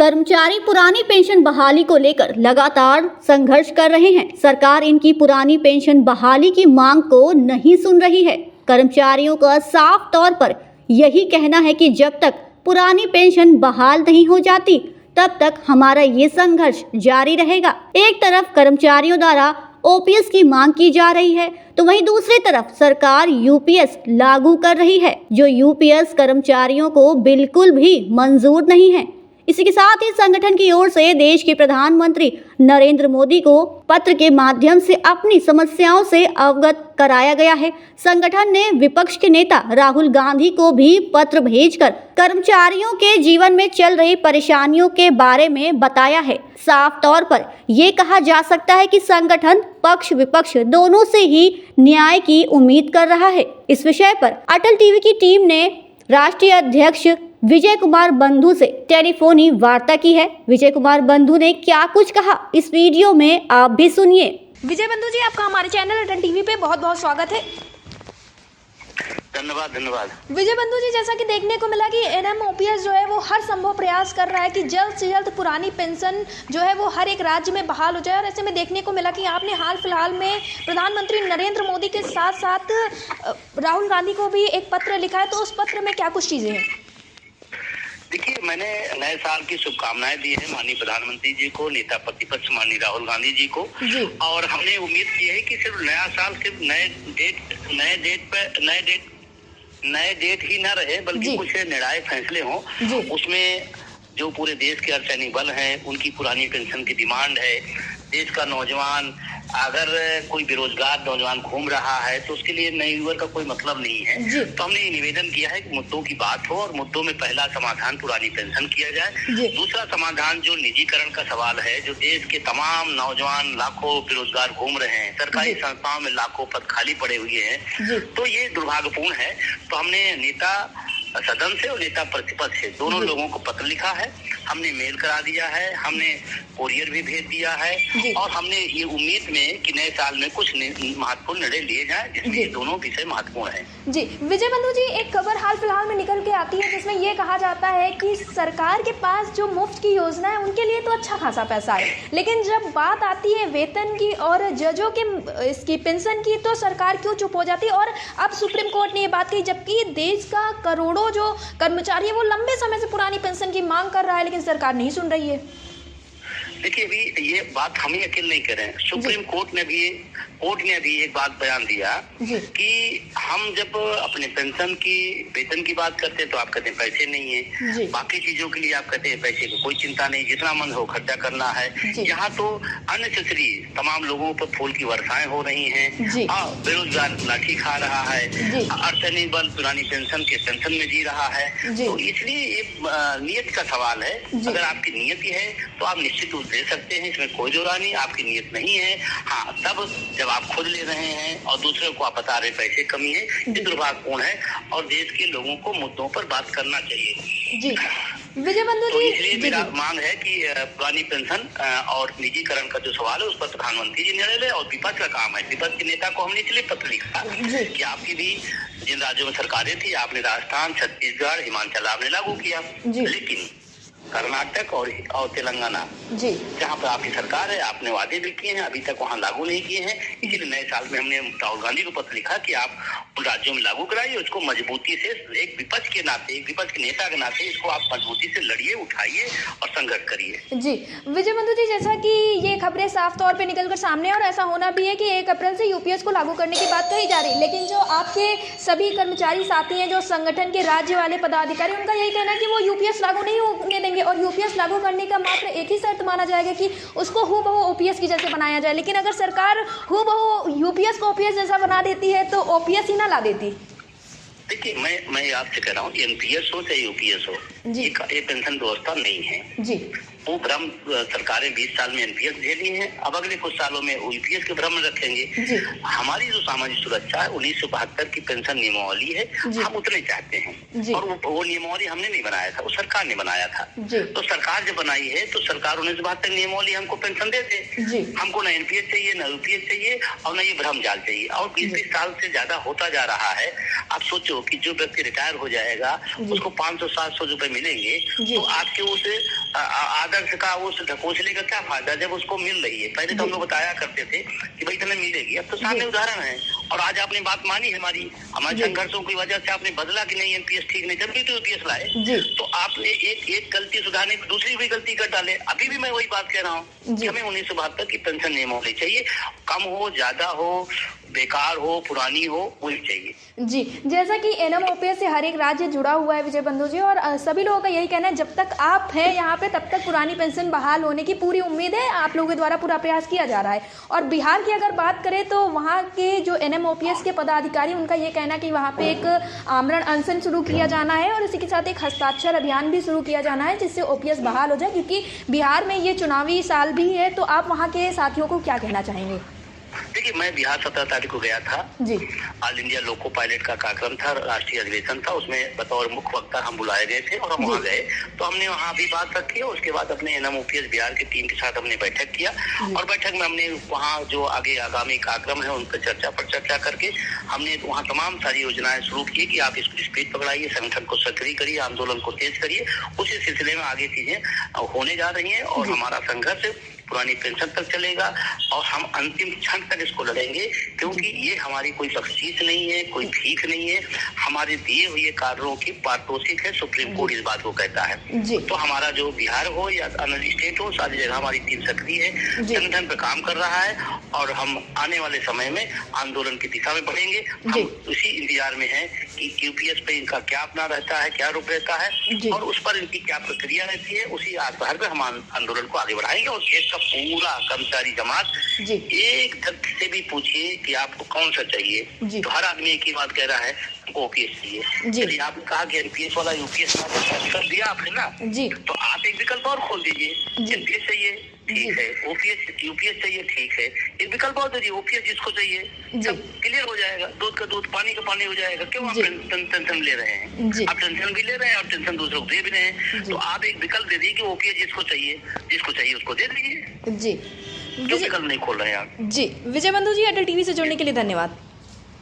कर्मचारी पुरानी पेंशन बहाली को लेकर लगातार संघर्ष कर रहे हैं। सरकार इनकी पुरानी पेंशन बहाली की मांग को नहीं सुन रही है। कर्मचारियों का साफ तौर पर यही कहना है कि जब तक पुरानी पेंशन बहाल नहीं हो जाती तब तक हमारा ये संघर्ष जारी रहेगा। एक तरफ कर्मचारियों द्वारा ओपीएस की मांग की जा रही है तो वहीं दूसरी तरफ सरकार यूपीएस लागू कर रही है, जो यूपीएस कर्मचारियों को बिल्कुल भी मंजूर नहीं है। इसी के साथ ही संगठन की ओर से देश के प्रधानमंत्री नरेंद्र मोदी को पत्र के माध्यम से अपनी समस्याओं से अवगत कराया गया है। संगठन ने विपक्ष के नेता राहुल गांधी को भी पत्र भेजकर कर्मचारियों के जीवन में चल रही परेशानियों के बारे में बताया है। साफ तौर पर ये कहा जा सकता है कि संगठन पक्ष विपक्ष दोनों से ही न्याय की उम्मीद कर रहा है। इस विषय पर अटल टीवी की टीम ने राष्ट्रीय अध्यक्ष विजय कुमार बंधु से टेलीफोनिक वार्ता की है। विजय कुमार बंधु ने क्या कुछ कहा, इस वीडियो में आप भी सुनिए। विजय बंधु जी, आपका हमारे चैनल अटल टीवी पे बहुत बहुत स्वागत है। धन्यवाद। विजय बंधु जी, जैसा कि देखने को मिला कि एनएम ओपीएस जो है वो हर संभव प्रयास कर रहा है कि जल्द से जल्द पुरानी पेंशन जो है वो हर एक राज्य में बहाल हो जाए। और ऐसे में देखने को मिला कि आपने हाल फिलहाल में प्रधानमंत्री नरेंद्र मोदी के साथ साथ राहुल गांधी को भी एक पत्र लिखा है, तो उस पत्र में क्या कुछ चीजें हैं? देखिए, मैंने नए साल की शुभकामनाएं दी है माननीय प्रधानमंत्री जी को, नेता प्रतिपक्ष माननीय राहुल गांधी जी को जी। और हमने उम्मीद की है कि सिर्फ नया साल सिर्फ नए डेट ही न रहे, बल्कि कुछ निर्णायक फैसले हों। उसमें जो पूरे देश के अर्धसैनिक बल हैं, उनकी पुरानी पेंशन की डिमांड है। देश का नौजवान, अगर कोई बेरोजगार नौजवान घूम रहा है तो उसके लिए नई युवा का कोई मतलब नहीं है। तो हमने ये निवेदन किया है कि मुद्दों की बात हो और मुद्दों में पहला समाधान पुरानी पेंशन किया जाए। दूसरा समाधान जो निजीकरण का सवाल है, जो देश के तमाम नौजवान लाखों बेरोजगार घूम रहे हैं, सरकारी संस्थाओं में लाखों पद खाली पड़े हुए हैं, तो ये दुर्भाग्यपूर्ण है। तो हमने नेता सदन से और नेता प्रतिपक्ष से दोनों लोगों को पत्र लिखा है, हमने मेल करा दिया है, हमने कोरियर भी भेज दिया है और हमने ये उम्मीद में कि नए साल में कुछ महत्वपूर्ण निर्णय लिए जाएं, जिसमें ये दोनों विषय महत्वपूर्ण हैं। जी विजय बंधु जी, एक खबर हाल फिलहाल में निकल के आती है जिसमें ये कहा जाता है कि सरकार के पास जो मुफ्त की योजना है उनके लिए तो अच्छा खासा पैसा है, लेकिन जब बात आती है वेतन की और जजों के इसकी पेंशन की तो सरकार क्यों चुप हो जाती है। और अब सुप्रीम कोर्ट ने ये बात कही, जबकि देश का करोड़ों जो कर्मचारी है वो लंबे समय से पुरानी पेंशन की मांग कर रहा है, लेकिन सरकार नहीं सुन रही है। देखिए, अभी ये बात हम ही अकेले नहीं करें, सुप्रीम कोर्ट ने भी एक बात बयान दिया कि हम जब अपने पेंशन की वेतन की बात करते हैं तो आप कहते हैं पैसे नहीं है, बाकी चीजों के लिए आप कहते हैं पैसे की कोई चिंता नहीं, जितना मन हो खर्चा करना है। यहाँ तो अननेसेसरी तमाम लोगों पर फूल की वर्षाएं हो रही हैं, बेरोजगार लाठी खा रहा है, अर्धसैनिक बल पुरानी पेंशन के पेंशन में जी रहा है। तो इसलिए ये नियत का सवाल है। अगर आपकी नियत है तो आप निश्चित रूप दे सकते हैं, इसमें कोई दो राय नहीं। आपकी नियत नहीं है, हाँ, तब जब आप खुद ले रहे हैं और दूसरे को आप बता रहे पैसे कमी है, ये दुर्भाग्यपूर्ण है और देश के लोगों को मुद्दों पर बात करना चाहिए। जी विजय बंधु तो जी, इसलिए मेरा मांग है कि पुरानी पेंशन और निजीकरण का जो सवाल है उस पर प्रधानमंत्री जी निर्णय ले और विपक्ष का काम है। विपक्ष के नेता को हमने इसलिए पत्र लिखा कि आपकी भी जिन राज्यों में सरकारें थी, आपने राजस्थान, छत्तीसगढ़, हिमाचल आपने लागू किया, लेकिन कर्नाटक और तेलंगाना जहाँ पर आपकी सरकार है, आपने वादे भी किए हैं, अभी तक वहाँ लागू नहीं किए हैं। इसीलिए नए साल में हमने राहुल गांधी को पत्र लिखा कि आप उन राज्यों में लागू कराइए, उसको मजबूती से एक विपक्ष के नाते, एक विपक्ष के नेता के नाते इसको आप मजबूती से लड़िए, उठाइए और संघर्ष करिए। जी विजय बंधु जी, जैसा कि ये खबरें साफ तौर पे निकल कर सामने और ऐसा होना भी है कि 1 अप्रैल से यूपीएस को लागू करने की बात कही जा रही है, लेकिन जो आपके सभी कर्मचारी साथी हैं, जो संगठन के राज्य वाले पदाधिकारी, उनका यही कहना है कि वो यूपीएस लागू नहीं होने देंगे और यूपीएस लागू करने का मात्र एक ही शर्त माना जाएगा कि उसको हूबहू ओपीएस की जैसे बनाया जाए। लेकिन अगर सरकार हूबहू यूपीएस को ओपीएस जैसा बना देती है तो ओपीएस ही ना ला देती। देखिए, मैं आपसे कह रहा हूँ, एनपीएस हो चाहे यूपीएस हो, ये पेंशन व्यवस्था नहीं है। वो भ्रम सरकारें 20 साल में एनपीएस झेली हैं, अब अगले कुछ सालों में यूपीएस के भ्रम में रखेंगे। हमारी जो सामाजिक सुरक्षा है 1972 की पेंशन नियमावली है, हम उतने चाहते हैं और वो नियमावली हमने नहीं बनाया था, वो सरकार ने बनाया था। तो सरकार जब बनाई है तो सरकार 1972 नियमावली हमको पेंशन दे दे, हमको न एनपीएस चाहिए, न यूपीएस चाहिए और न ये भ्रम जाल चाहिए। और 20 साल से ज्यादा होता जा रहा है। आप सोचो कि जो व्यक्ति रिटायर हो जाएगा उसको 500-700 रुपए मिलेंगे, तो आपके उस आदर्श का उस ढकोसले का क्या फायदा जब उसको मिल रही है। पहले तो हम लोग बताया करते थे कि भाई तुम्हें मिलेगी, अब तो सामने उदाहरण है। और आज आपने बात मानी हमारे संघर्षों की वजह से आपने बदला कि नहीं एमपीएस ठीक नहीं, जब भी तो यूपीएस लाए तो आपने एक गलती सुधारने की दूसरी भी गलती कर डाले। अभी भी मैं वही बात कह रहा हूँ कि हमें 1972 की पेंशन नहीं होनी चाहिए, कम हो ज्यादा हो बेकार हो पुरानी हो वही चाहिए। जी, जैसा कि एनएमओपीएस से हर एक राज्य जुड़ा हुआ है विजय बंधु जी, और सभी लोगों का यही कहना है जब तक आप हैं यहाँ पे तब तक पुरानी पेंशन बहाल होने की पूरी उम्मीद है। आप लोगों के द्वारा पूरा प्रयास किया जा रहा है। और बिहार की अगर बात करें तो वहाँ के जो एनएमओपीएस के पदाधिकारी, उनका ये कहना है कि वहाँ पे एक आमरण अनशन शुरू किया जाना है और इसी के साथ एक हस्ताक्षर अभियान भी शुरू किया जाना है जिससे ओपीएस बहाल हो जाए, क्योंकि बिहार में ये चुनावी साल भी है। तो आप वहाँ के साथियों को क्या कहना चाहेंगे? देखिए, मैं बिहार 17 तारीख को गया था जी। ऑल इंडिया लोको पायलट का कार्यक्रम था, राष्ट्रीय अधिवेशन था, उसमें बतौर मुख्य वक्ता हम बुलाए गए थे और हम वहाँ गए तो हमने वहाँ भी बात रखी। उसके बाद अपने एनएमओपीएस बिहार की टीम के साथ हमने बैठक किया और बैठक में हमने वहाँ जो आगे आगामी कार्यक्रम है उन पर चर्चा करके हमने वहाँ तमाम सारी योजनाएं शुरू की कि आप इसको स्पीड पकड़ाइए, संगठन को सक्रिय करिए, आंदोलन को तेज करिए। उसी सिलसिले में आगे चीजें होने जा रही हैं और हमारा संघर्ष पुरानी पेंशन तक चलेगा और हम अंतिम क्षण तक इसको लड़ेंगे, क्योंकि ये हमारी कोई बख्शीश नहीं है, कोई भीख नहीं है, हमारे दिए हुए कार्यों की पारितोषिक है। सुप्रीम कोर्ट इस बात को कहता है। तो हमारा जो बिहार हो या अन्य स्टेट हो, सारी जगह हमारी टीम सक्रिय है, संगठन पर काम कर रहा है और हम आने वाले समय में आंदोलन की दिशा में बढ़ेंगे। हम उसी इंतजार में है कि यूपीएस पे इनका क्या अपना रहता है, क्या रूप रहता है और उस पर इनकी क्या प्रक्रिया रहती है, उसी आधार पर हम आंदोलन को आगे बढ़ाएंगे। और देश का पूरा कर्मचारी जमात एक धरती से भी पूछिए कि आपको कौन सा चाहिए तो हर आदमी एक ही बात कह रहा है, ओपीएस चाहिए। यदि आपने कहा कि एमपीएस वाला यूपीएस कर दिया आपने ना, तो आप एक विकल्प और खोल दीजिए। एमपीएस चाहिए, ठीक है, ओपीएस यूपीएस चाहिए, ठीक है, एक विकल्प और दीजिए, ओपीएस जिसको चाहिए, सब क्लियर हो जाएगा, दूध का दूध पानी का पानी हो जाएगा। क्यों आप टेंशन ले रहे हैं? आप टेंशन भी ले रहे हैं और टेंशन दूसरों को दे भी रहे हैं। तो आप एक विकल्प दे दीजिए कि ओपीएस जिसको चाहिए उसको दे दीजिए। जी, क्यों विकल्प नहीं खोल रहे हैं आप? जी, विजय बंधु जी, अटल टीवी से जुड़ने के लिए धन्यवाद।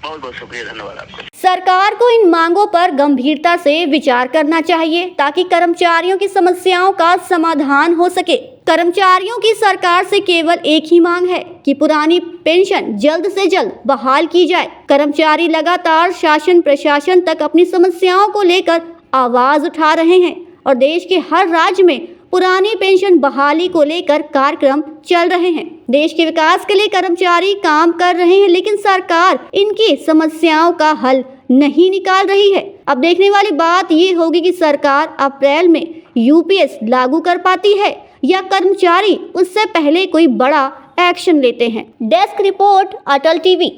बहुत बहुत शुक्रिया, धन्यवाद आपका। सरकार को इन मांगों पर गंभीरता से विचार करना चाहिए ताकि कर्मचारियों की समस्याओं का समाधान हो सके। कर्मचारियों की सरकार से केवल एक ही मांग है कि पुरानी पेंशन जल्द से जल्द बहाल की जाए। कर्मचारी लगातार शासन प्रशासन तक अपनी समस्याओं को लेकर आवाज उठा रहे हैं और देश के हर राज्य में पुरानी पेंशन बहाली को लेकर कार्यक्रम चल रहे हैं। देश के विकास के लिए कर्मचारी काम कर रहे हैं, लेकिन सरकार इनकी समस्याओं का हल नहीं निकाल रही है। अब देखने वाली बात ये होगी कि सरकार अप्रैल में यूपीएस लागू कर पाती है या कर्मचारी उससे पहले कोई बड़ा एक्शन लेते हैं। डेस्क रिपोर्ट, अटल टीवी।